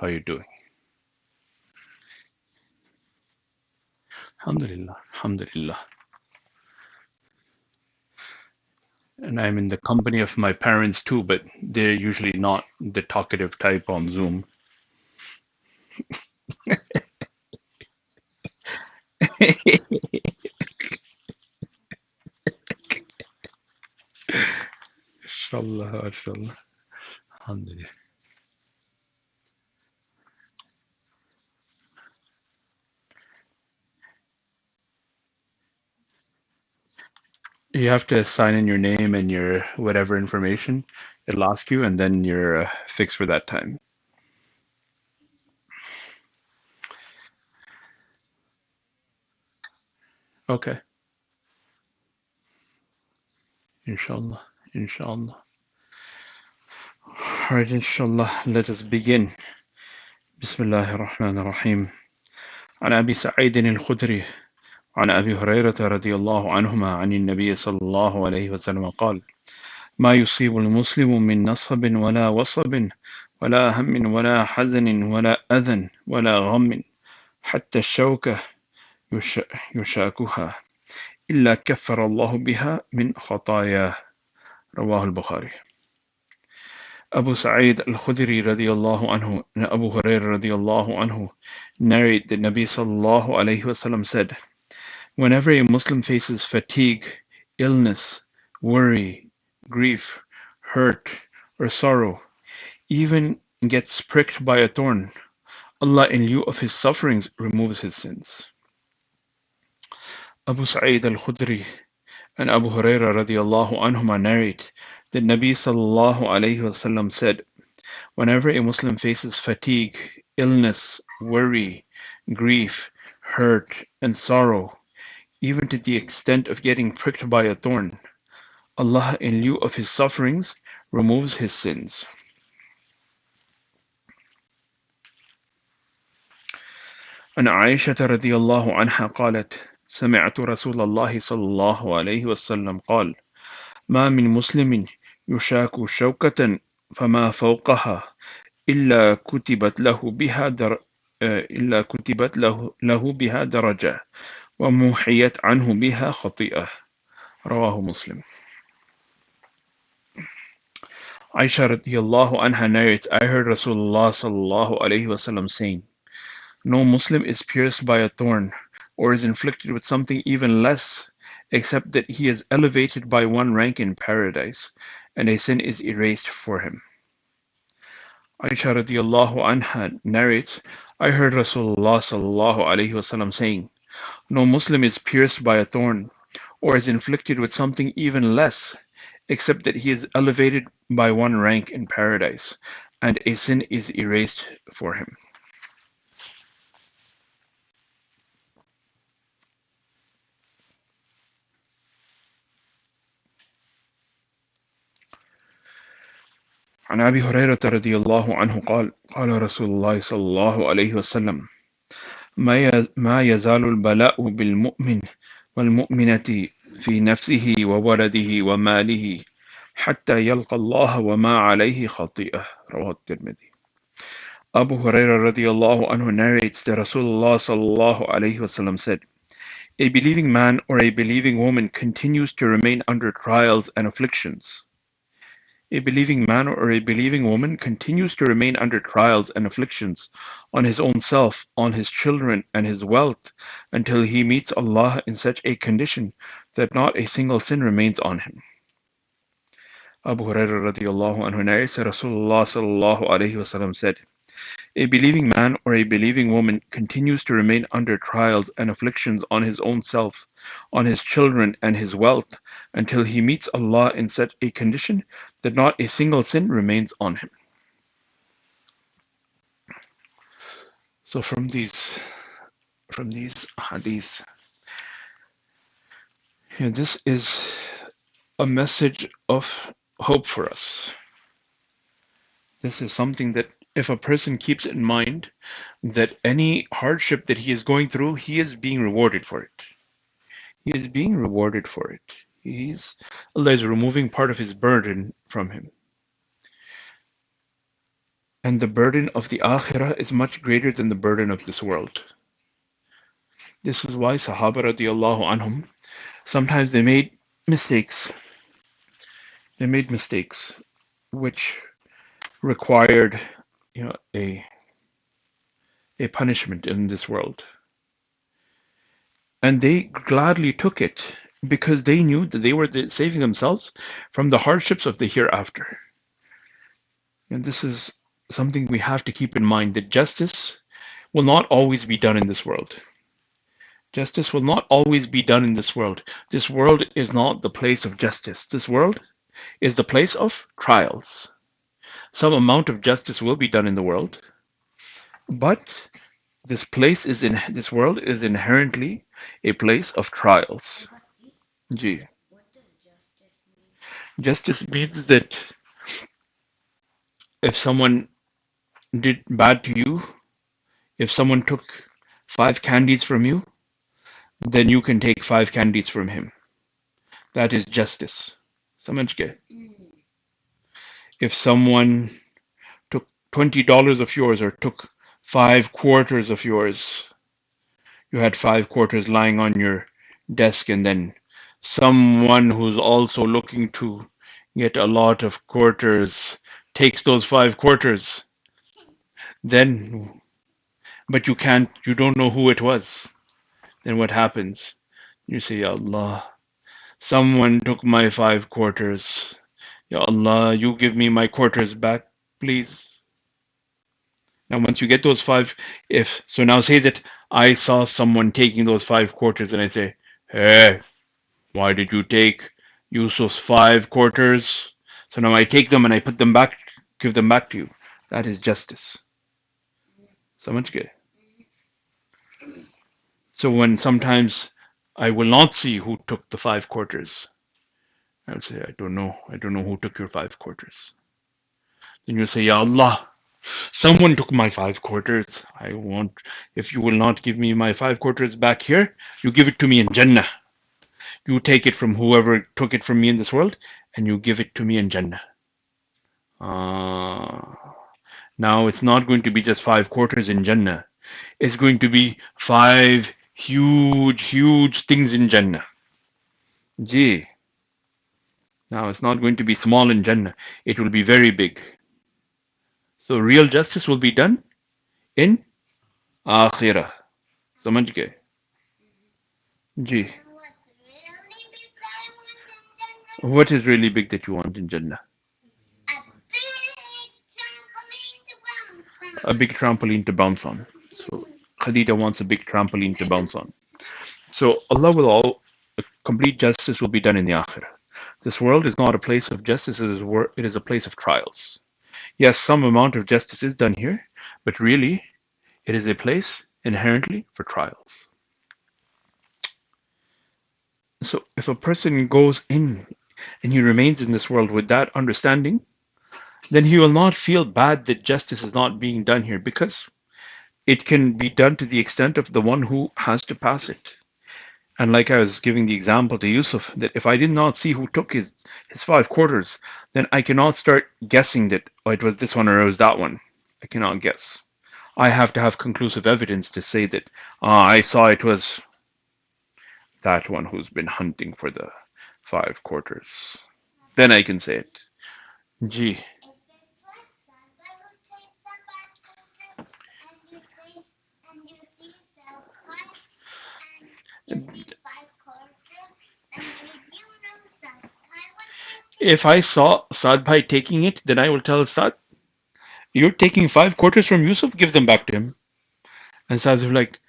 How are you doing? Alhamdulillah, Alhamdulillah. And I'm in the company of my parents too, but they're usually not the talkative type on Zoom. Inshallah, inshallah. Alhamdulillah. You have to sign in your name and your whatever information it'll ask you, and then you're fixed for that time. Okay, inshallah, inshallah. All right, inshallah. Let us begin. Bismillahir Rahmanir Rahim. عن أبي سعيد الخدري عن أبي هريرة رضي الله عنهما عن النبي صلى الله عليه وسلم قال: ما يصيب المسلم من نصب ولا وصب ولا هم ولا حزن ولا أذى ولا غم حتى الشوكة يشاكها إلا كفر الله بها من خطاياه. رواه البخاري. Abu Sa'id al-Khudri radiallahu anhu and Abu Hurairah radiallahu anhu narrate that Nabi sallallahu alayhi wasallam said, whenever a Muslim faces fatigue, illness, worry, grief, hurt, or sorrow, even gets pricked by a thorn, Allah in lieu of his sufferings removes his sins. Abu Sa'id al-Khudri and Abu Hurairah radiallahu anhuma narrate that Nabi sallallahu alayhi wasallam said, whenever a Muslim faces fatigue, illness, worry, grief, hurt, and sorrow, even to the extent of getting pricked by a thorn, Allah in lieu of his sufferings removes his sins. عن عائشة رضي الله عنها قالت: سمعت رسول الله صلى الله عليه وسلم قال: ما من مسلم يشاك شوكة فما فوقها إلا كتبت له بها درجة ومحيت عنه بها خطيئة. رواه مسلم. Aisha radiallahu anha narrates, I heard Rasulullah sallallahu alayhi wasallam saying, no Muslim is pierced by a thorn or is inflicted with something even less, except that he is elevated by one rank in paradise, and a sin is erased for him. Aisha radiallahu anha narrates, I heard Rasulullah sallallahu alayhi wasallam saying, no Muslim is pierced by a thorn or is inflicted with something even less, except that he is elevated by one rank in paradise, and a sin is erased for him. عن أبي هريرة رضي الله عنه قال: قال رسول الله صلى الله عليه وسلم: ما يزال البلاء بالمؤمن والمؤمنة في نفسه وولده وماله حتى يلقى الله وما عليه خطيئة. رواه الترمذي. Abu Hurairah radiallahu anhu narrates that Rasulullah sallallahu alayhi wasallam said, a believing man or a believing woman continues to remain under trials and afflictions. A believing man or a believing woman continues to remain under trials and afflictions on his own self, on his children, and his wealth, until he meets Allah in such a condition that not a single sin remains on him. Abu Hurairah radiallahu anhu narrates that Rasulullah sallallahu alayhi wasallam said, a believing man or a believing woman continues to remain under trials and afflictions on his own self, on his children, and his wealth, until he meets Allah in such a condition that not a single sin remains on him. So from these hadiths, this is a message of hope for us. This is something that if a person keeps in mind, that any hardship that he is going through, he is being rewarded for it. He is being rewarded for it. Allah is removing part of his burden from him. And the burden of the akhirah is much greater than the burden of this world. This is why Sahaba radiallahu anhum, sometimes they made mistakes. They made mistakes which required, you know, a punishment in this world. And they gladly took it because they knew that they were saving themselves from the hardships of the hereafter. And this is something we have to keep in mind, that justice will not always be done in this world. Justice will not always be done in this world. This world is not the place of justice. This world is the place of trials. Some amount of justice will be done in the world, but this world is inherently a place of trials. Gee. Justice means that if someone did bad to you, if someone took 5 candies from you, then you can take 5 candies from him. That is justice. समझ गए? If someone took $20 of yours or took 5 quarters of yours, you had 5 quarters lying on your desk, and then someone who's also looking to get a lot of quarters takes those 5 quarters, then, but you don't know who it was. Then what happens? You say, Ya Allah, someone took my 5 quarters. Ya Allah, you give me my quarters back, please. Now, once you get those five, if so, now say that I saw someone taking those 5 quarters, and I say, hey, why did you take Yusuf's 5 quarters? So now I take them and I put them back, give them back to you. That is justice. समझ गए? So when sometimes I will not see who took the 5 quarters, I will say, I don't know. I don't know who took your 5 quarters. Then you say, Ya Allah, someone took my 5 quarters. I want, if you will not give me my 5 quarters back here, you give it to me in Jannah. You take it from whoever took it from me in this world, and you give it to me in Jannah. Now it's not going to be just 5 quarters in Jannah. It's going to be 5 huge, huge things in Jannah. Gee. Now it's not going to be small in Jannah. It will be very big. So real justice will be done in Akhirah. समझ गए? जी. What is really big that you want in Jannah? A big trampoline to bounce on. So Khadija wants a big trampoline to bounce on. So Allah will all complete justice will be done in the Akhirah. This world is not a place of justice, it is a place of trials. Yes, some amount of justice is done here, but really it is a place inherently for trials. So if a person goes in and he remains in this world with that understanding, then he will not feel bad that justice is not being done here, because it can be done to the extent of the one who has to pass it. And like I was giving the example to Yusuf, that if I did not see who took his 5 quarters, then I cannot start guessing that, oh, it was this one or it was that one. I cannot guess. I have to have conclusive evidence to say that I saw it was that one who's been hunting for the 5 quarters. Then I can say it. Gee. If I saw Saad Bhai taking it, then I will tell Saad, you're taking 5 quarters from Yusuf, give them back to him. And Saad will be like,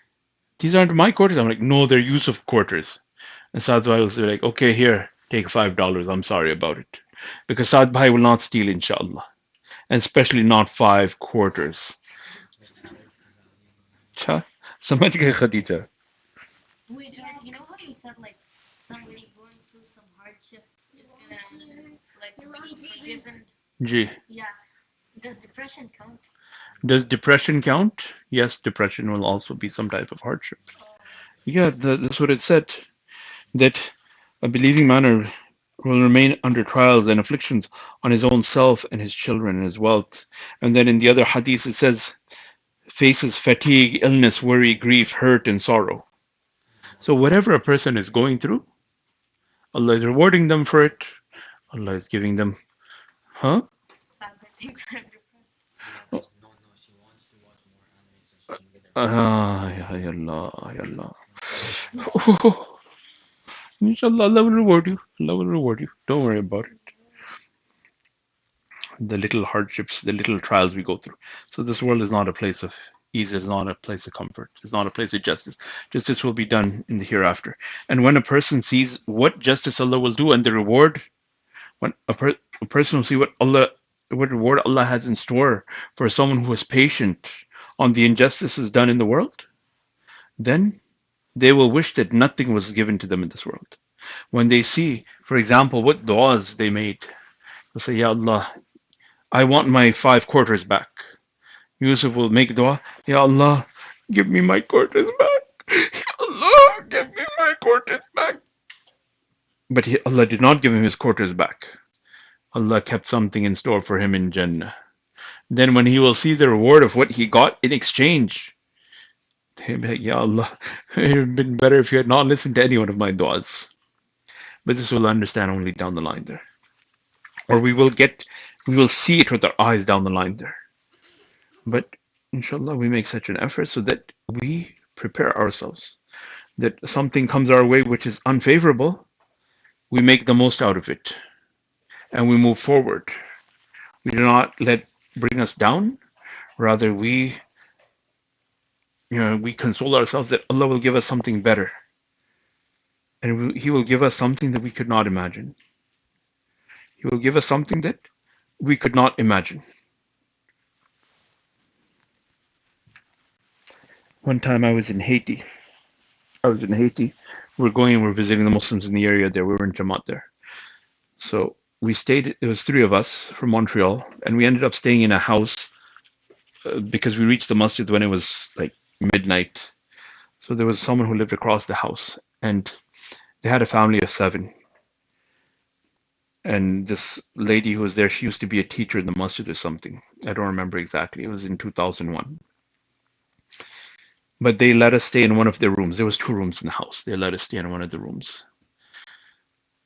these aren't my quarters. I'm like, no, they're Yusuf quarters. And Saad Bhai will say like, okay, here, take $5. I'm sorry about it. Because Saad Bhai will not steal, inshallah. And especially not 5 quarters. Cha? समझ गए खदीजा? जी. Does depression count? Yes, depression will also be some type of hardship. Yeah, that's what it said. That a believing man will remain under trials and afflictions on his own self and his children and his wealth. And then in the other hadith it says, faces fatigue, illness, worry, grief, hurt, and sorrow. So whatever a person is going through, Allah is rewarding them for it. Allah is giving them, huh? Ya Allah, ya Allah. Inshallah, Allah will reward you. Allah will reward you. Don't worry about it. The little hardships, the little trials we go through. So this world is not a place of ease. It's not a place of comfort. It's not a place of justice. Justice will be done in the hereafter. And when a person sees what justice Allah will do and the reward, when a person will see what reward Allah has in store for someone who is patient on the injustices done in the world, then they will wish that nothing was given to them in this world. When they see, for example, what du'as they made, they'll say, Ya Allah, I want my 5 quarters back. Yusuf will make dua, Ya Allah, give me my quarters back. Ya Allah, give me my quarters back. But Allah did not give him his quarters back. Allah kept something in store for him in Jannah. Then when he will see the reward of what he got in exchange, he'll be like, Ya Allah, it would have been better if you had not listened to any one of my du'as. But this we'll understand only down the line there. Or we will see it with our eyes down the line there. But inshallah, we make such an effort so that we prepare ourselves. That something comes our way which is unfavorable, we make the most out of it. And we move forward. We do not let bring us down. Rather, we console ourselves that Allah will give us something better. And He will give us something that we could not imagine. He will give us something that we could not imagine. One time I was in Haiti. We're visiting the Muslims in the area there. We were in Jamaat there. So we stayed, it was 3 of us from Montreal, and we ended up staying in a house because we reached the masjid when it was like midnight. So there was someone who lived across the house, and they had a family of 7. And this lady who was there, she used to be a teacher in the masjid or something. I don't remember exactly. It was in 2001. But they let us stay in one of their rooms. There was 2 rooms in the house. They let us stay in one of the rooms.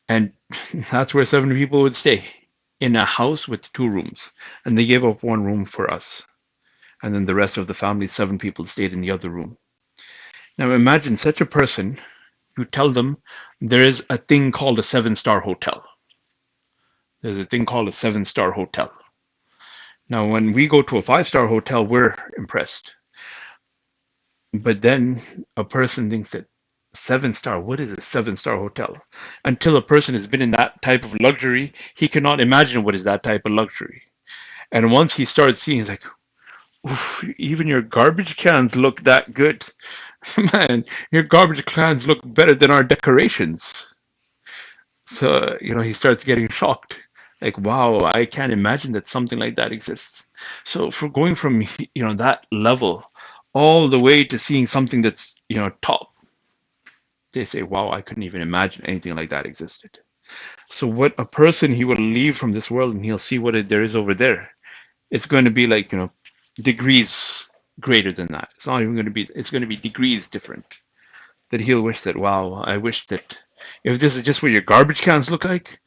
And that's where 7 people would stay, in a house with 2 rooms. And they gave up 1 room for us. And then the rest of the family, 7 people, stayed in the other room. Now imagine such a person, you tell them there is a thing called a 7-star hotel. There's a thing called a 7-star hotel. Now when we go to a 5-star hotel, we're impressed. But then a person thinks that 7-star, what is a 7-star hotel? Until a person has been in that type of luxury, he cannot imagine what is that type of luxury. And once he starts seeing, he's like, oof, even your garbage cans look that good. Man, your garbage cans look better than our decorations. So, he starts getting shocked. Like, wow, I can't imagine that something like that exists. So for going from, that level all the way to seeing something that's, top, they say, wow, I couldn't even imagine anything like that existed. So what a person, he will leave from this world and he'll see what there is over there. It's going to be like, degrees greater than that. It's not even going to be, it's going to be degrees different. That he'll wish that, wow, I wish that if this is just what your garbage cans look like,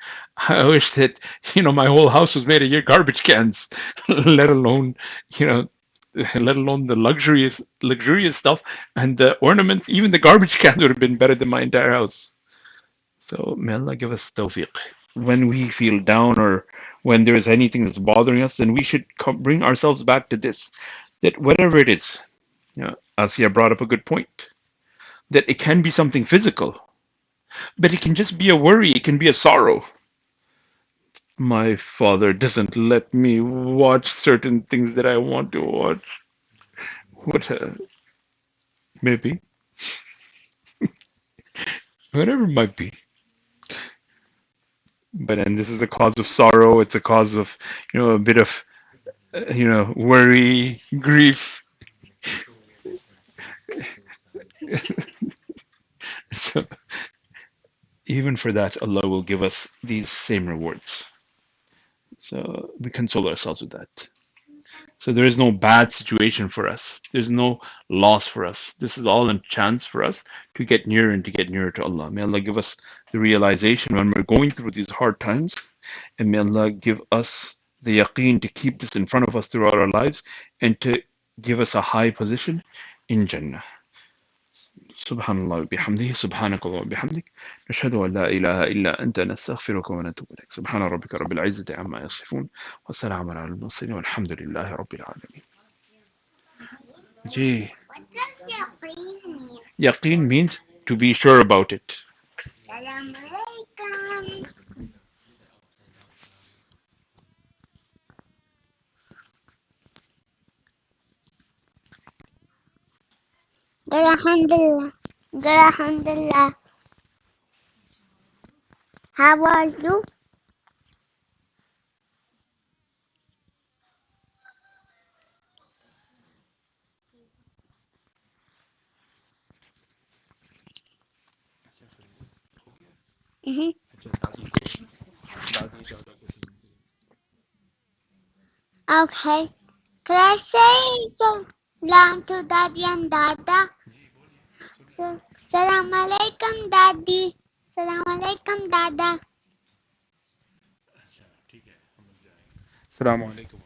I wish that, my whole house was made of your garbage cans, let alone, the luxurious stuff and the ornaments. Even the garbage cans would have been better than my entire house. So may Allah give us tawfiq. When we feel down or when there is anything that's bothering us, then we should bring ourselves back to this, that whatever it is, Asiya brought up a good point, that it can be something physical, but it can just be a worry, it can be a sorrow. My father doesn't let me watch certain things that I want to watch. What, maybe, whatever it might be. And this is a cause of sorrow. It's a cause of, a bit of, worry, grief. So, even for that, Allah will give us these same rewards. So we console ourselves with that. So there is no bad situation for us. There's no loss for us. This is all a chance for us to get nearer and to get nearer to Allah. May Allah give us the realization when we're going through these hard times, and may Allah give us the yaqeen to keep this in front of us throughout our lives and to give us a high position in Jannah. سبحان الله وبحمده سبحانك الله وبحمدك نشهد أن لا إله إلا أنت نستغفرك ونتوب إليك سبحان ربك رب العزة عما يصفون والسلام على المرسلين والحمد لله رب العالمين. Gee, what does yaqeen mean? Yaqeen means to be sure about it. Assalamu alaikum. Good, alhamdulillah. Good, alhamdulillah. How are you? Mm-hmm. Okay. Could I say salam to Daddy and Dada? Salam alaikum, Daddy. Salam alaikum, Dada. السلام عليكم.